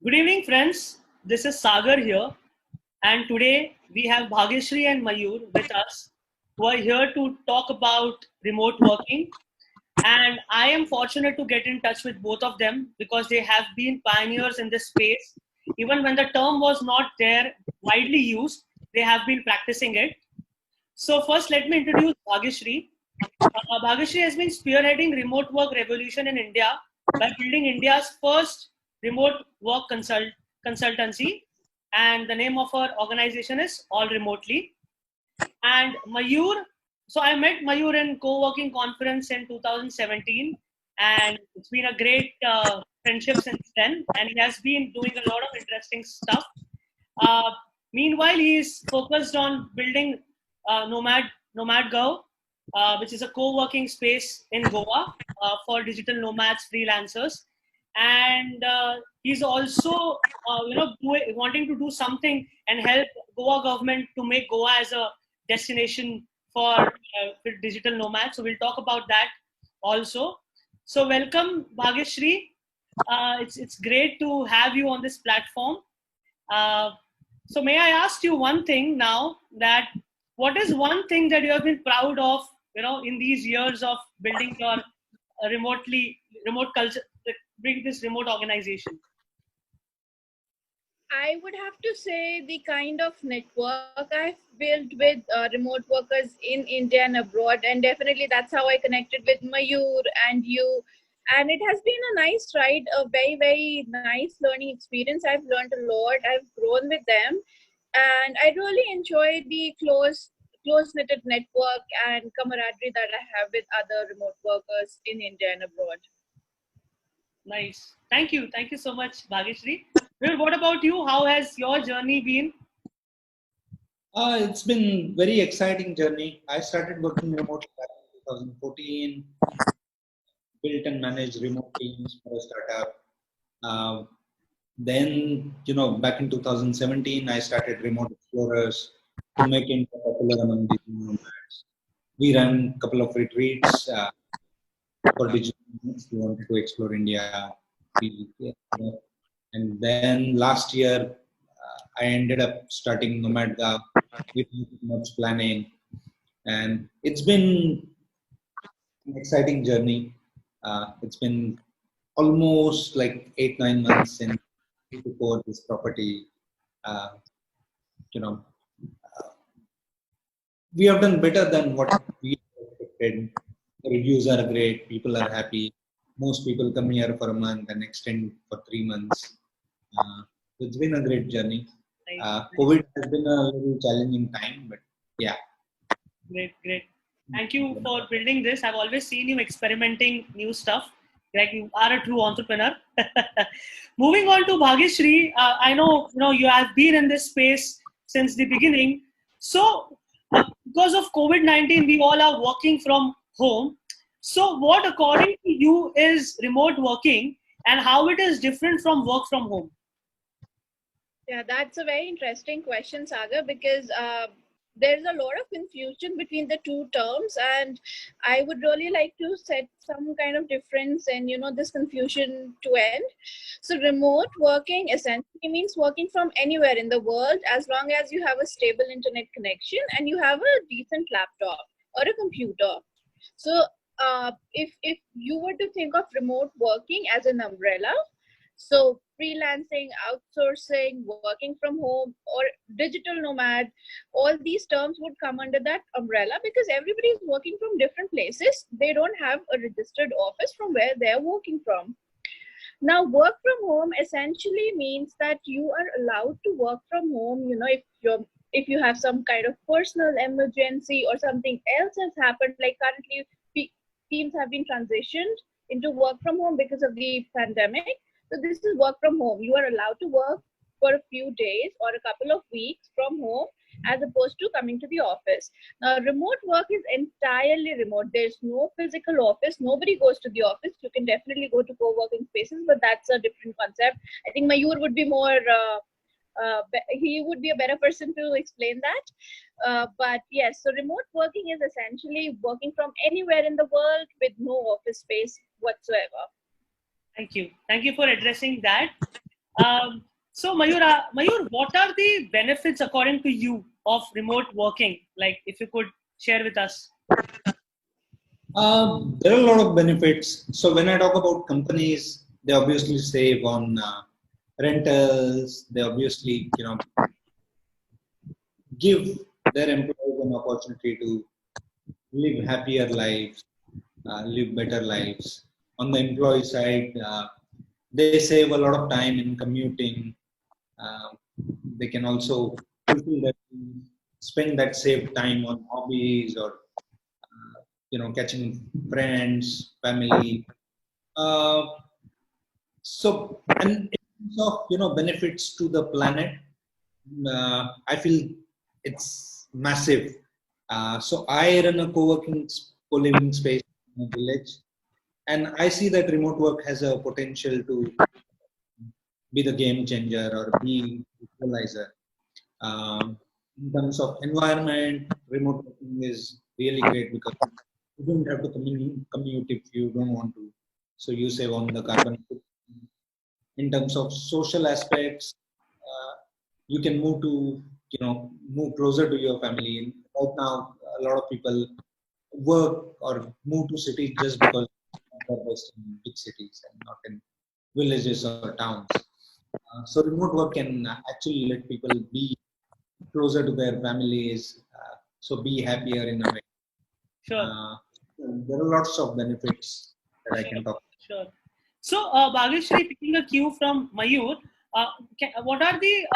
Good evening, friends. This is Sagar here, and today we have Bhagyashree and Mayur with us, who are here to talk about remote working. And I am fortunate to get in touch with both of them because they have been pioneers in this space. Even when the term was not there widely used, they have been practicing it. So first, let me introduce Bhagyashree. Bhagyashree has been spearheading remote work revolution in India by building India's first remote work consultancy, and the name of our organization is All Remotely. And Mayur, so I met Mayur in co-working conference in 2017, and it's been a great friendship since then. And he has been doing a lot of interesting stuff. Uh, Meanwhile, he is focused on building Nomad Go, which is a co-working space in Goa for digital nomads, freelancers, and he's also wanting to do something and help Goa government to make Goa as a destination for digital nomads. So we'll talk about that also. So welcome, Bhagyashree. It's great to have you on this platform. Uh, so may I ask you one thing now, that what is one thing that you have been proud of, in these years of building your remote culture, bring this remote organization? I would have to say the kind of network I've built with remote workers in India and abroad, and definitely that's how I connected with Mayur and you. And it has been a nice ride, a very, very nice learning experience. I've learned a lot, I've grown with them, and I really enjoy the close knitted network and camaraderie that I have with other remote workers in India and abroad. Nice. Thank you. Thank you so much, Bhagyashree. Well, what about you? How has your journey been? It's been very exciting journey. I started working remotely back in 2014, built and managed remote teams for a startup. Uh, then, back in 2017, I started Remote Explorers to make it popular among digital nomads. We ran a couple of retreats for digital nomads who wanted to explore India. And then last year, I ended up starting NomadGov with much planning. And it's been an exciting journey. It's been almost like 8-9 months since we took over this property. Uh, you know, we have done better than what we expected. The reviews are great. People are happy. Most people come here for a month and extend for 3 months. It's been a great journey. COVID has been a little challenging time, but yeah. Great, great. Thank you for building this. I've always seen you experimenting new stuff. Like, you are a true entrepreneur. Moving on to Bhagyashree, I know you have been in this space since the beginning. So, because of COVID-19, we all are working from home. So, what according to you is remote working, and how it is different from work from home? Yeah, that's a very interesting question, Sagar, because there's a lot of confusion between the two terms, and I would really like to set some kind of difference and this confusion to end. So, remote working essentially means working from anywhere in the world as long as you have a stable internet connection and you have a decent laptop or a computer. So, if you were to think of remote working as an umbrella, so freelancing, outsourcing, working from home, or digital nomad, all these terms would come under that umbrella because everybody is working from different places. They don't have a registered office from where they're working from. Now, work from home essentially means that you are allowed to work from home, if you have some kind of personal emergency or something else has happened, like currently teams have been transitioned into work from home because of the pandemic. So this is work from home. You are allowed to work for a few days or a couple of weeks from home as opposed to coming to the office. Now, remote work is entirely remote. There's no physical office. Nobody goes to the office. You can definitely go to co-working spaces, but that's a different concept. I think Mayur would be more, he would be a better person to explain that. But yes, so remote working is essentially working from anywhere in the world with no office space whatsoever. Thank you. Thank you for addressing that. So Mayur, what are the benefits according to you of remote working? Like, if you could share with us. There are a lot of benefits. So when I talk about companies, they obviously save on rentals. They obviously, give their employees an opportunity to live happier lives, live better lives. On the employee side, they save a lot of time in commuting. Uh, they can also fulfill that, spend that saved time on hobbies or catching friends, family. Uh, and in terms of benefits to the planet, I feel it's massive. So I run a co-living space in a village, and I see that remote work has a potential to be the game changer or be equalizer. In terms of environment, remote working is really great because you don't have to commute if you don't want to. So you save on the carbon footprint. In terms of social aspects, uh, you can move closer to your family. Right now, a lot of people work or move to cities just because they're based in big cities and not in villages or towns. So remote work can actually let people be closer to their families, so be happier in a way. Sure. Uh, there are lots of benefits that I Sure, can talk. sure. So, Bhageshri, taking a cue from Mayur, what are the,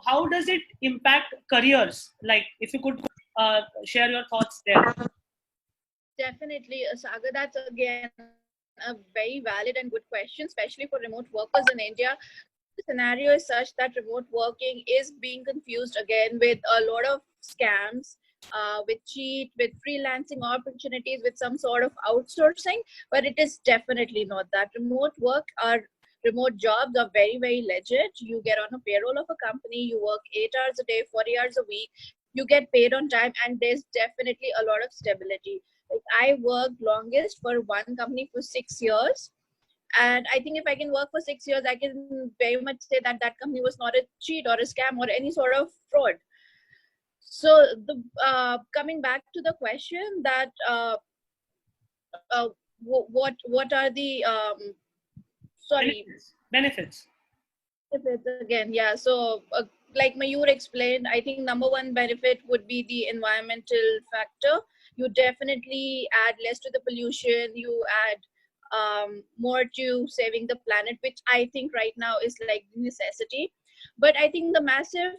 how does it impact careers? Like, if you could share your thoughts there. Definitely, Sagar, that's again a very valid and good question, especially for remote workers in India. The scenario is such that remote working is being confused again with a lot of scams, with cheat, with freelancing opportunities, with some sort of outsourcing, but it is definitely not that. Remote jobs are very, very legit. You get on a payroll of a company, you work 8 hours a day, 40 hours a week, you get paid on time, and there's definitely a lot of stability. Like, I worked longest for one company for 6 years, and I think if I can work for 6 years, I can very much say that that company was not a cheat or a scam or any sort of fraud. So the coming back to the question that what are the sorry, Benefits. benefits again? Yeah, so like Mayur explained, I think number one benefit would be the environmental factor. You definitely add less to the pollution. You add more to saving the planet, which I think right now is like necessity. But I think the massive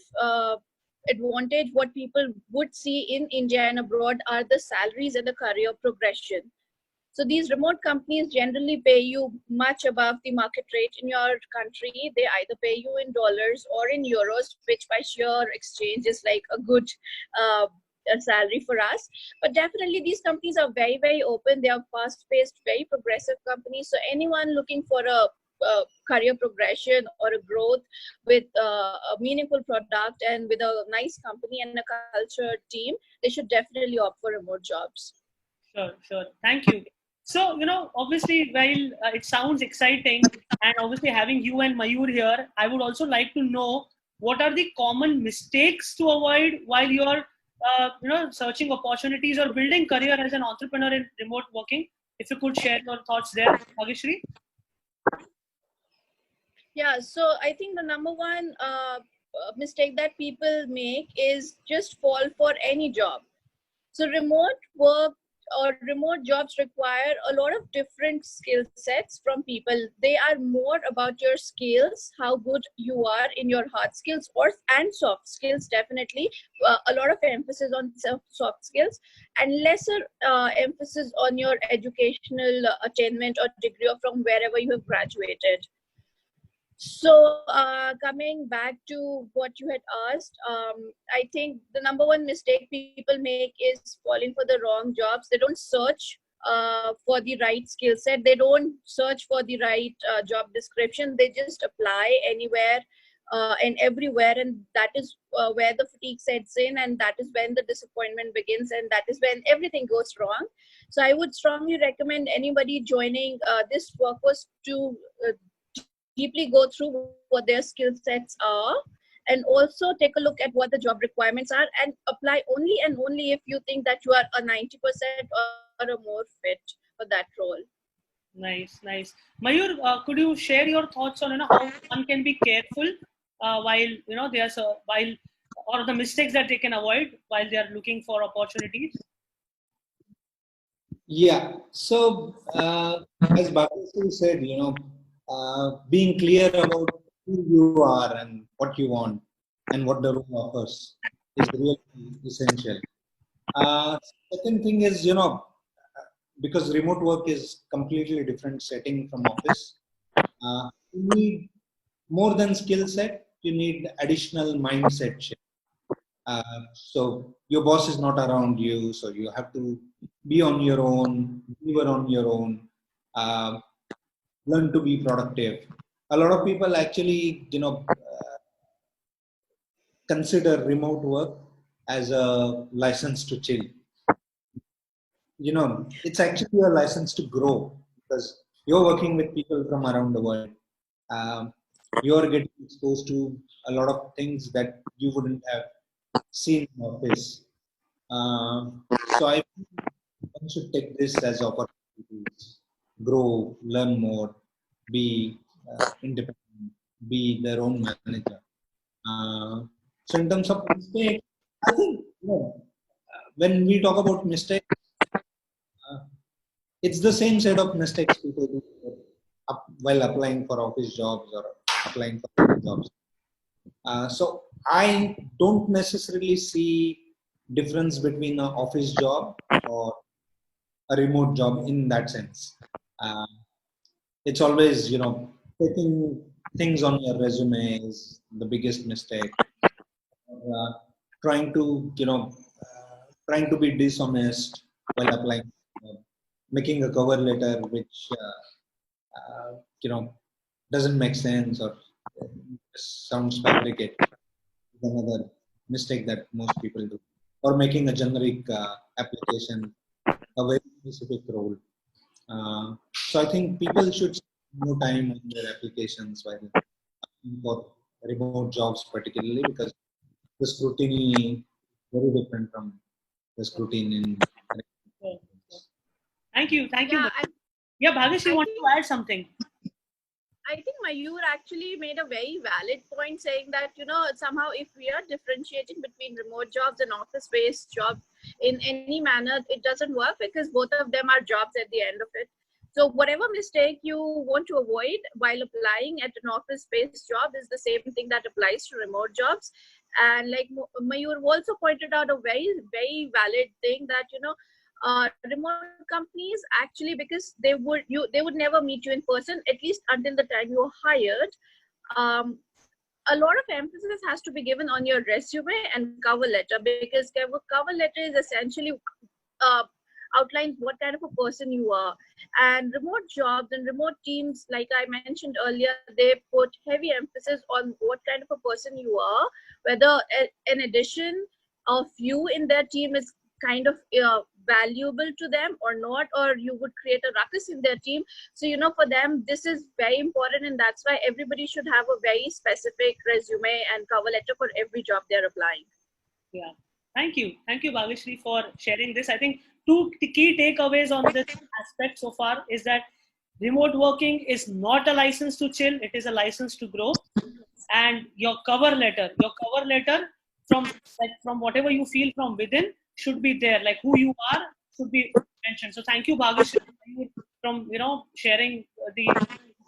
advantage what people would see in India and abroad are the salaries and the career progression. So these remote companies generally pay you much above the market rate in your country. They either pay you in dollars or in euros, which by sheer exchange is like uh, a salary for us. But definitely these companies are very, very open. They are fast-paced, very progressive companies. So anyone looking for a career progression or a growth with a meaningful product and with a nice company and a cultured team, they should definitely opt for remote jobs. Sure, sure. Thank you. So, obviously, while it sounds exciting, and obviously having you and Mayur here, I would also like to know what are the common mistakes to avoid while you're, searching opportunities or building career as an entrepreneur in remote working. If you could share your thoughts there, Bhageshri. Yeah, so I think the number one mistake that people make is just fall for any job. So remote work or remote jobs require a lot of different skill sets from people. They are more about your skills, how good you are in your hard skills or and soft skills. Definitely, a lot of emphasis on soft skills and lesser emphasis on your educational attainment or degree or from wherever you have graduated. So, coming back to what you had asked, I think the number one mistake people make is falling for the wrong jobs. They don't search for the right skill set. They don't search for the right job description. They just apply anywhere and everywhere, and that is where the fatigue sets in, and that is when the disappointment begins, and that is when everything goes wrong. So, I would strongly recommend anybody joining this workforce to deeply go through what their skill sets are, and also take a look at what the job requirements are, and apply only and only if you think that you are a 90% or a more fit for that role. Nice, nice. Mayur, could you share your thoughts on how one can be careful while there's a while or the mistakes that they can avoid while they are looking for opportunities? Yeah. So, as Bhavesh said, being clear about who you are and what you want and what the role offers is really essential. Uh, Second thing is, because remote work is completely different setting from office, you need more than skill set. You need additional mindset shift. So your boss is not around you, so you have to be on your own, deliver on your own, uh, learn to be productive. A lot of people actually, consider remote work as a license to chill. It's actually a license to grow because you're working with people from around the world. Um, you're getting exposed to a lot of things that you wouldn't have seen in office. So I think one should take this as opportunity to grow, learn more, be independent, be their own manager. So in terms of mistakes, I think when we talk about mistakes, uh, it's the same set of mistakes people do while applying for office jobs or applying for other jobs. So I don't necessarily see difference between an office job or a remote job in that sense. Uh, it's always, taking things on your resume is the biggest mistake. Uh, trying to, trying to be dishonest while applying, making a cover letter which, doesn't make sense or sounds fabricated. Another mistake that most people do, or making a generic application a very specific role. So I think people should spend more time on their applications while applying for remote jobs, particularly because the scrutiny very different from the scrutiny in. Sure, sure. Thank you, thank you. Yeah, Mayur. Yeah, Bhagesh, you I want think to add something? I think Mayur actually made a very valid point, saying that somehow if we are differentiating between remote jobs and office-based jobs in any manner, it doesn't work because both of them are jobs at the end of it. So whatever mistake you want to avoid while applying at an office-based job is the same thing that applies to remote jobs. And like Mayur also pointed out a very, very valid thing that remote companies actually, because they would never meet you in person, at least until the time you're hired. um, a lot of emphasis has to be given on your resume and cover letter, because cover letter is essentially uh, outlines what kind of a person you are. And remote jobs and remote teams, like I mentioned earlier, they put heavy emphasis on what kind of a person you are, whether an addition of you in their team is kind of valuable to them or not, or you would create a ruckus in their team. So for them this is very important, and that's why everybody should have a very specific resume and cover letter for every job they're applying. Yeah. Thank you, Bhavishri, for sharing this. I think two key takeaways on this aspect so far is that remote working is not a license to chill; it is a license to grow. And your cover letter from from whatever you feel from within should be there. Like who you are should be mentioned. So thank you, Bhavishri, from sharing the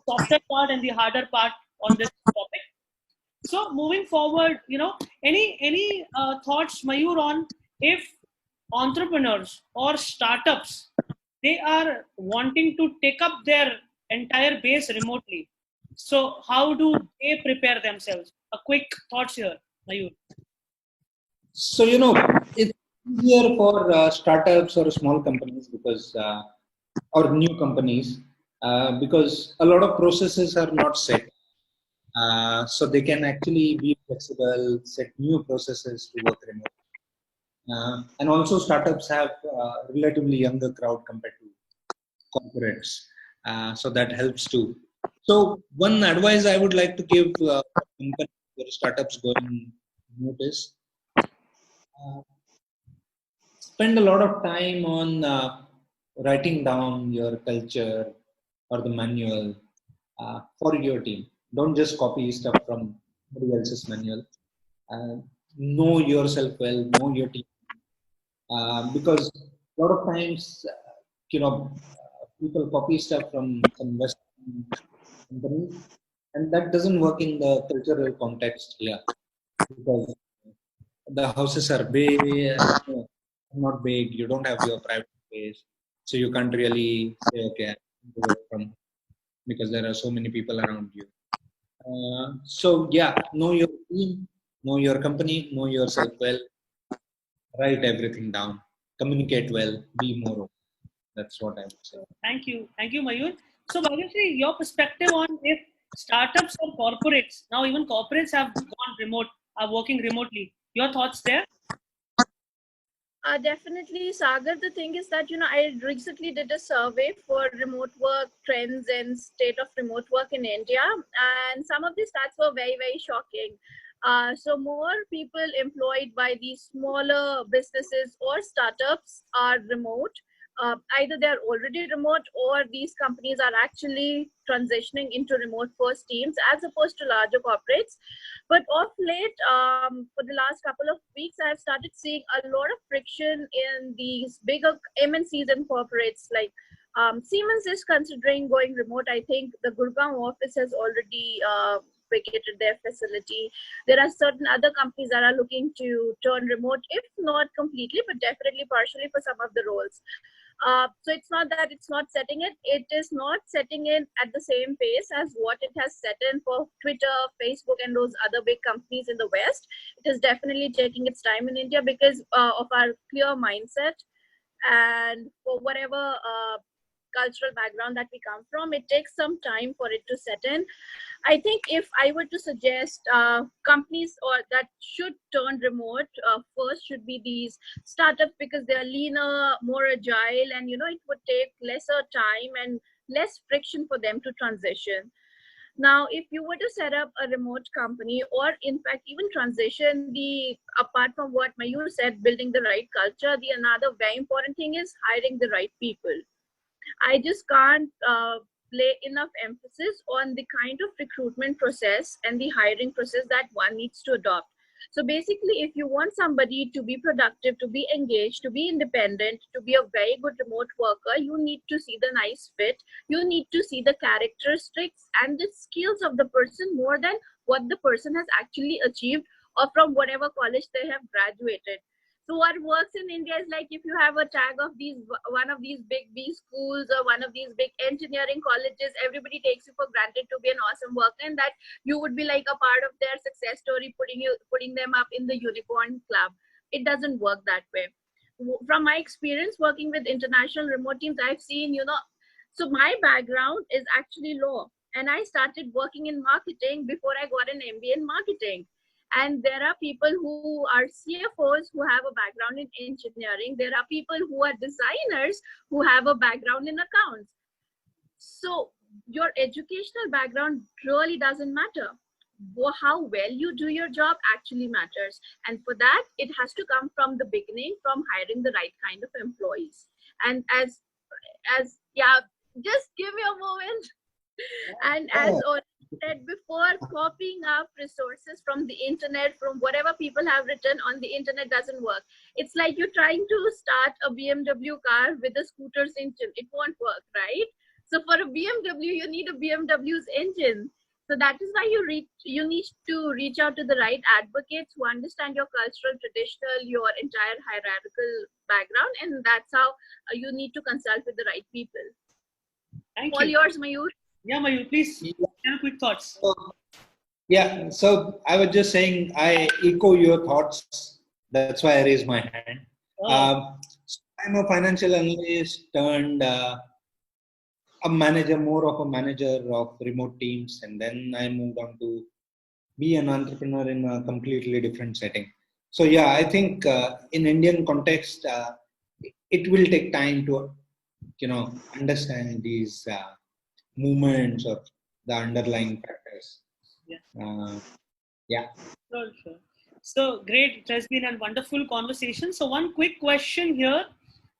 softer part and the harder part on this topic. So moving forward, any thoughts, Mayur, on if entrepreneurs or startups they are wanting to take up their entire base remotely. So how do they prepare themselves? A quick thoughts here, Mayur. So it's easier for startups or small companies because or new companies because a lot of processes are not set. So they can actually be flexible, set new processes to work remote. And also startups have relatively younger crowd compared to corporates. So that helps too. So one advice I would like to give companies or startups going remote is spend a lot of time on writing down your culture or the manual for your team. Don't just copy stuff from somebody else's manual. Uh, know yourself well, know your team, because a lot of times, people copy stuff from some Western companies, and that doesn't work in the cultural context here because the houses are big, not big. You don't have your private space, so you can't really say, okay, I want to work from home because there are so many people around you. So yeah, know your team, know your company, know yourself well, write everything down, communicate well, be more open. That's what I would say. Thank you, Mayur. So, Bhagyashree, your perspective on if startups or corporates, now even corporates have gone remote, are working remotely. Your thoughts there? Definitely, Sagar. The thing is that, I recently did a survey for remote work trends and state of remote work in India, and some of the stats were very, very shocking. So more people employed by these smaller businesses or startups are remote. Either they're already remote or these companies are actually transitioning into remote first teams as opposed to larger corporates. But of late, for the last couple of weeks, I've started seeing a lot of friction in these bigger MNCs and corporates. Like Siemens is considering going remote. I think the Gurgaon office has already vacated their facility. There are certain other companies that are looking to turn remote, if not completely, but definitely partially for some of the roles. So it's not that it's not setting it is not setting in at the same pace as what it has set in for Twitter, Facebook, and those other big companies in the West. It is definitely taking its time in India because of our clear mindset and for whatever cultural background that we come from. It takes some time for it to set in. I think if I were to suggest companies or that should turn remote, first should be these startups because they are leaner, more agile, and it would take lesser time and less friction for them to transition. Now, if you were to set up a remote company or in fact even transition, the apart from what Mayur said, building the right culture, the another very important thing is hiring the right people. I just can't lay enough emphasis on the kind of recruitment process and the hiring process that one needs to adopt. So basically, if you want somebody to be productive, to be engaged, to be independent, to be a very good remote worker, you need to see the nice fit. You need to see the characteristics and the skills of the person more than what the person has actually achieved or from whatever college they have graduated. So what works in India is like if you have a tag of one of these big B schools or one of these big engineering colleges, everybody takes you for granted to be an awesome worker, and that you would be like a part of their success story, putting them up in the unicorn club. It doesn't work that way. From my experience working with international remote teams, I've seen, so my background is actually law, and I started working in marketing before I got an MBA in marketing. And there are people who are CFOs who have a background in engineering. There are people who are designers who have a background in accounts. So your educational background really doesn't matter. How well you do your job actually matters. And for that, it has to come from the beginning, from hiring the right kind of employees. And as yeah, just give me a moment. And as said before, copying up resources from the internet, from whatever people have written on the internet doesn't work. It's like you're trying to start a BMW car with a scooter's engine. It won't work, right? So for a BMW, you need a BMW's engine. So that is why you need to reach out to the right advocates who understand your cultural, traditional, your entire hierarchical background, and that's how you need to consult with the right people. Thank All you. yours, Mayur. Yeah, Mayur, please share quick thoughts. Yeah, so I was just saying, I echo your thoughts. That's why I raised my hand. So I'm a financial analyst turned a manager, more of a manager of remote teams, and then I moved on to be an entrepreneur in a completely different setting. So yeah, I think in Indian context, it will take time to understand these movements of the underlying factors. Yeah. Yeah. Sure, sure. So great. It has been a wonderful conversation. So one quick question here,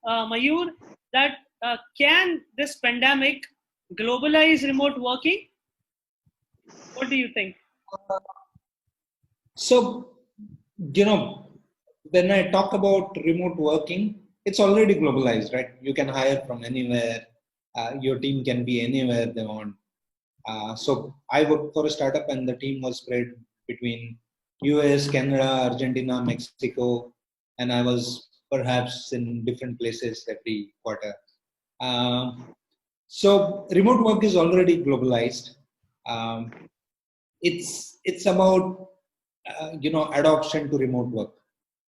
Mayur, that can this pandemic globalize remote working? What do you think? So, when I talk about remote working, it's already globalized, right? You can hire from anywhere. Your team can be anywhere they want. So I worked for a startup and the team was spread between US, Canada, Argentina, Mexico, and I was perhaps in different places every quarter. So remote work is already globalized. Um, it's about adoption to remote work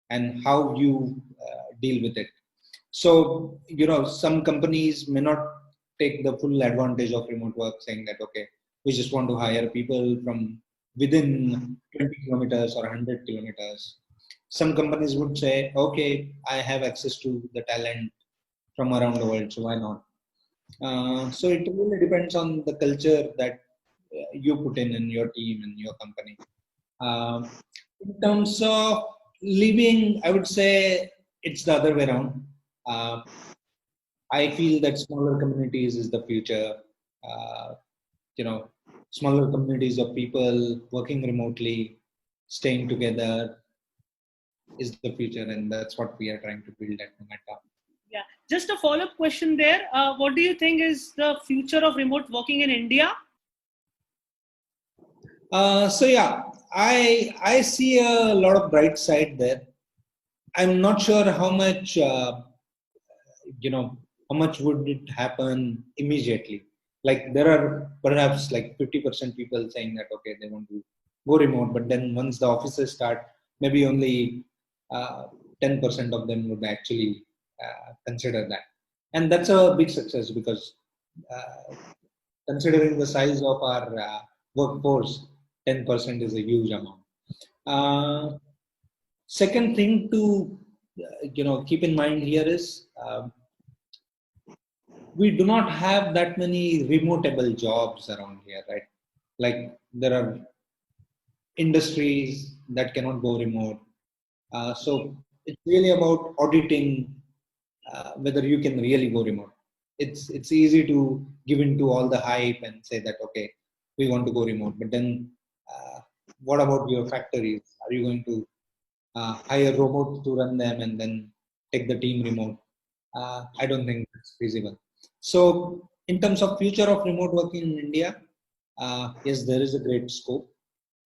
and how you deal with it. So some companies may not take the full advantage of remote work, saying that okay, we just want to hire people from within 20 kilometers or 100 kilometers. Some companies would say, okay, I have access to the talent from around the world, so why not? So it really depends on the culture that you put in your team and your company. Um, in terms of living, I would say it's the other way around. Uh, I feel that smaller communities is the future. Uh, you know, Smaller communities of people working remotely, staying together is the future, and that's what we are trying to build at Momenta. Yeah. Just a follow-up question there. What do you think is the future of remote working in India? So yeah, I see a lot of bright side there. I'm not sure how much how much would it happen immediately. Like there are perhaps like 50% people saying that okay, they want to go remote, but then once the offices start, maybe only 10% of them would actually consider that, and that's a big success because uh, considering the size of our workforce, 10% is a huge amount. uh, Second thing to keep in mind here is we do not have that many remotable jobs around here, right? Like there are industries that cannot go remote. So it's really about auditing whether you can really go remote. It's easy to give into all the hype and say that okay, we want to go remote, but then what about your factories? Are you going to hire robots to run them and then take the team remote? I don't think it's feasible. So, in terms of future of remote working in India, yes, there is a great scope,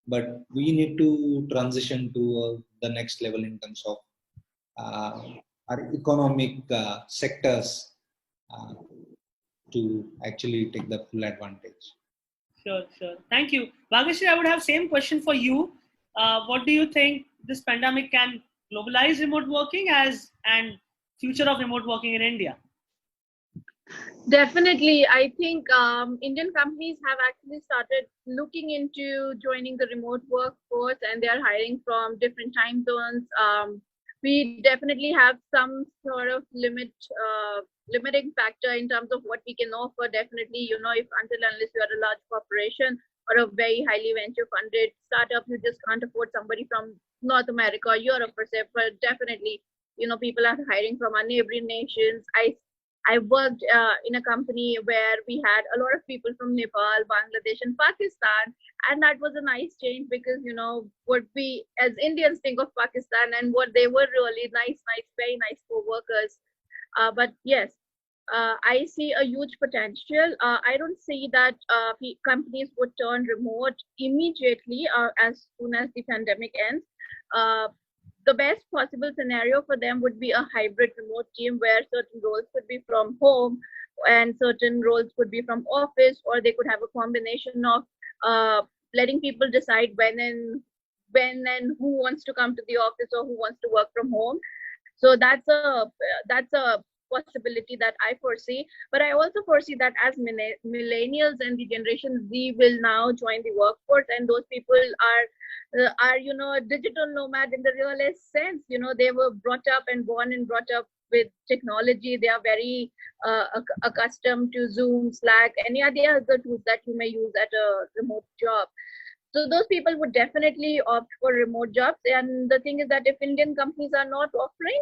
but we need to transition to the next level in terms of uh, our economic sectors uh, to actually take the full advantage. Sure, sure. Thank you. Bhagashri, I would have same question for you. What do you think this pandemic can globalize remote working as and future of remote working in India? Definitely. I think Indian companies have actually started looking into joining the remote workforce, and they are hiring from different time zones. We definitely have some sort of limiting factor in terms of what we can offer. Definitely, if until unless you are a large corporation or a very highly venture funded startup, you just can't afford somebody from North America or Europe per se. But definitely, people are hiring from our neighboring nations. I worked in a company where we had a lot of people from Nepal, Bangladesh, and Pakistan, and that was a nice change because what we as Indians think of Pakistan and what they were really nice, very nice co-workers. But yes, I see a huge potential. I don't see that companies would turn remote immediately as soon as the pandemic ends. Uh, the best possible scenario for them would be a hybrid remote team where certain roles could be from home and certain roles could be from office, or they could have a combination of letting people decide when and who wants to come to the office or who wants to work from home. So that's a possibility that I foresee. But I also foresee that as millennials and the generation Z will now join the workforce, and those people are a digital nomad in the realest sense. They were brought up and born and brought up with technology. They are very accustomed to Zoom, Slack, any other tools that you may use at a remote job. So those people would definitely opt for remote jobs. And the thing is that if Indian companies are not offering,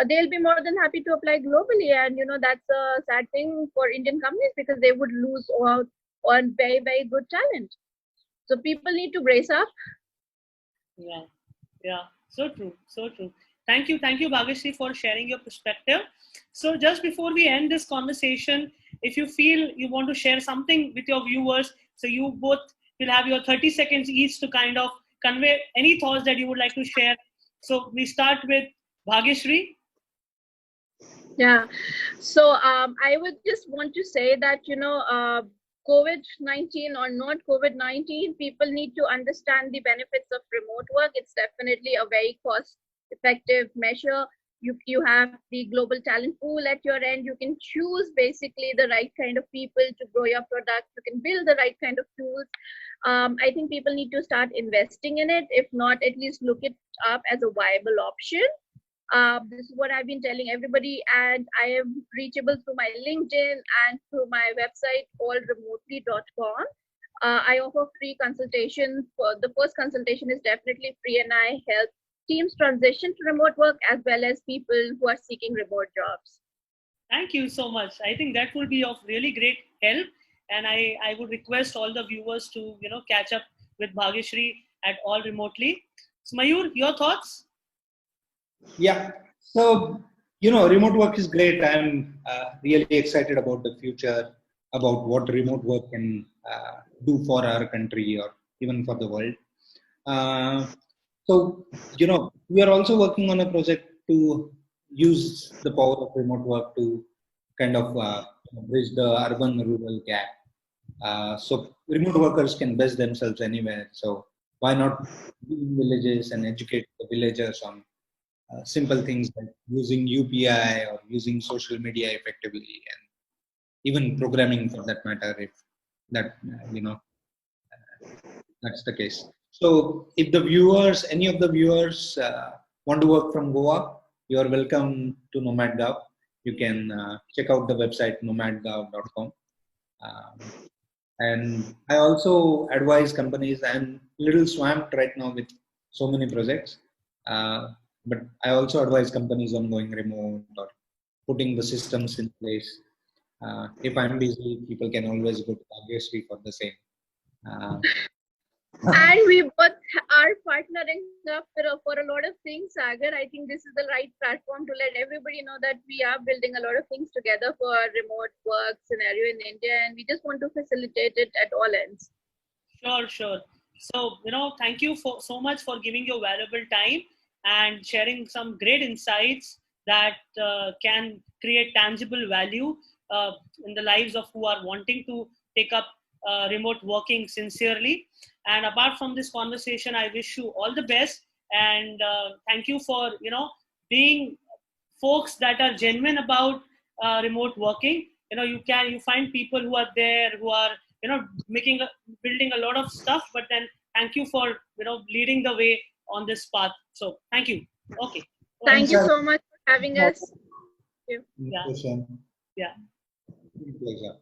they'll be more than happy to apply globally. And that's a sad thing for Indian companies because they would lose out on very, very good talent. So people need to brace up. Yeah, so true, so true. Thank you, Bhagyashree, for sharing your perspective. So just before we end this conversation, if you feel you want to share something with your viewers, so you both will have your 30 seconds each to kind of convey any thoughts that you would like to share. So we start with Bhagyashree. Yeah. So I would just want to say that, COVID-19 or not COVID-19, people need to understand the benefits of remote work. It's definitely a very cost-effective measure. You have the global talent pool at your end. You can choose basically the right kind of people to grow your product. You can build the right kind of tools. I think people need to start investing in it. If not, at least look it up as a viable option. This is what I've been telling everybody, and I am reachable through my LinkedIn and through my website, allremotely.com. I offer free consultations. The first consultation is definitely free, and I help teams transition to remote work as well as people who are seeking remote jobs. Thank you so much. I think that will be of really great help, and I would request all the viewers to catch up with Bhagyashree at All Remotely. So Mayur, your thoughts? Yeah. So, remote work is great. I'm really excited about the future, about what remote work can do for our country or even for the world. So, we are also working on a project to use the power of remote work to kind of bridge the urban-rural gap. So, remote workers can base themselves anywhere. So, why not be in villages and educate the villagers on simple things like using UPI or using social media effectively, and even programming for that matter, if that that's the case. So, if any of the viewers want to work from Goa, you are welcome to NomadGov. You can check out the website nomadgov.com. And I also advise companies. I'm a little swamped right now with so many projects. But I also advise companies on going remote or putting the systems in place. If I'm busy, people can always go to Bhagyashree for the same. And we both are partnering up for a lot of things, Sagar. I think this is the right platform to let everybody know that we are building a lot of things together for remote work scenario in India, and we just want to facilitate it at all ends. Sure. So, thank you so much for giving your valuable time and sharing some great insights that can create tangible value in the lives of who are wanting to take up remote working sincerely. And apart from this conversation, I wish you all the best, and thank you for being folks that are genuine about remote working. You find people who are there who are building a lot of stuff, but then thank you for leading the way on this path. So thank you. Okay. Thank you so much for having us. Yeah. Yeah. Pleasure.